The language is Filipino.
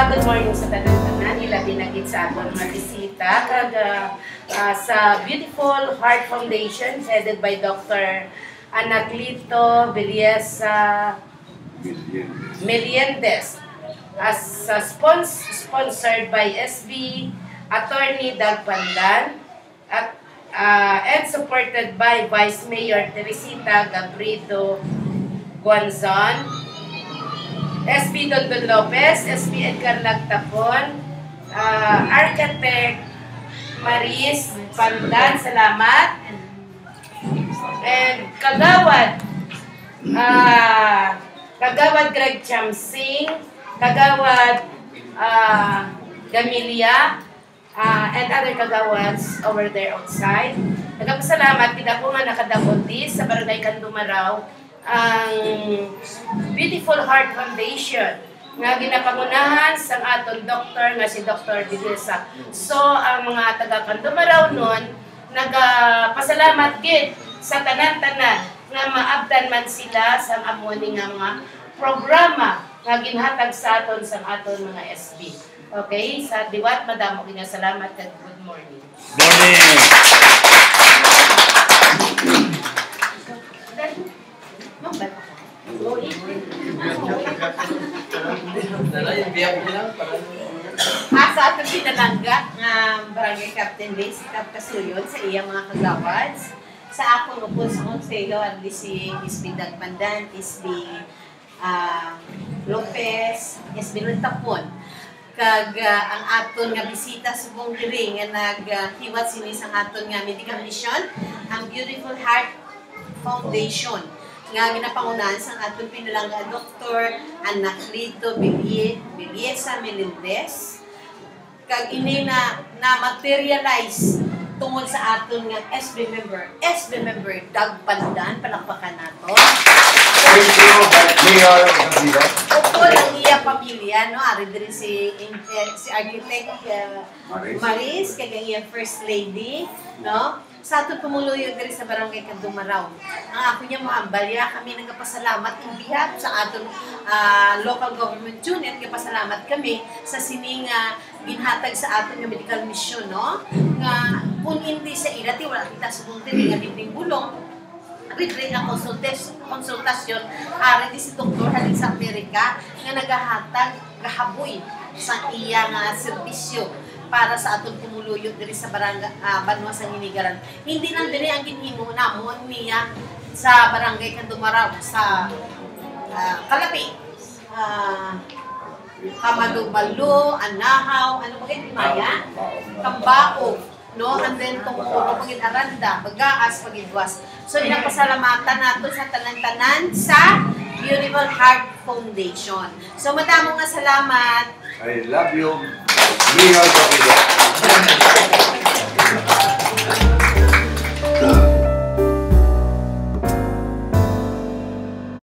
Good morning sa tanan-tanan. Ilabi na gid sa aton mga bisita sa Beautiful Heart Foundation headed by Dr. Anaclito Villesa Meliendez. As sponsored by SB Attorney Dag Pandan at and supported by Vice Mayor Teresita Gabrido Guanzon, SB Dondon Lopez, SB Edgar Lagtapon, Architect Maris Pandan, salamat, and Kagawad Greg Chamsing, Kagawad Gamilia, and other kagawads over there outside. Nagpasalamat kita po nga nakadabot sa Barangay Candumaraw ang Beautiful Heart Foundation nga ginapangunahan sa aton doktor nga si Dr. Villesa. So ang mga taga Candumaraw nun nagpasalamat gid sa tanan-tanan nga maabdan man sila sa amoni nga mga programa nga ginhatag sa aton sa aton mga SB. Okay, sa diwat madamo kina salamat at good morning. Morning. Sa ating pinalangga nga Barangay Captain Ray, si Cap Kasuyod sa iyang mga kagawads. Sa akong upon sa konselo, at si SB Dag Pandan, SB Lopez, SB Lutapon. Kag ang aton nga bisita sa buong diri nga naghiwat sini sa aton nga medical mission, ang Beautiful Heart Foundation nga ginapangunahan sa aton pinalangga Dr. Anaclito Villesa Meliendez. Kag ini na materialize tungod sa aton nga SB member Dag Pandan, palakpakan nato. Thank you, Mayor Gabrido. Opo lang iya pamilya, no? Ari din si Architect Maris, kag ang iya First Lady, no? Sa aton pumuluyo diri sa Barangay Candumaraw. Ang ako niya maambalya, kami nagpasalamat in behalf sa aton local government unit, nagpasalamat kami sa sining ginhatag sa aton nga medical mission, no? Nga kung hindi sa ila, wala kita subong diri nga libreng bulong. Libre nga konsultasyon, ari di si Dr. halin sa Amerika nga nagahatag, gahaboy sa iya nga serbisyo para sa atong pumuluyo diri sa Banwa sa Nginigaran. Hindi lang diri ang ginhimo namon niya sa Barangay Candumaraw sa Kalapi, Kamadubalo, Anahaw, ano ba kayo, Maya? Kambao, no? And then kung pag-aranda, pag-aas, pag-idwas. So, pinapasalamatan nato sa tanan-tanan sa Beautiful Heart Foundation. So, madamong nga salamat. I love you, Mayor Gabrido.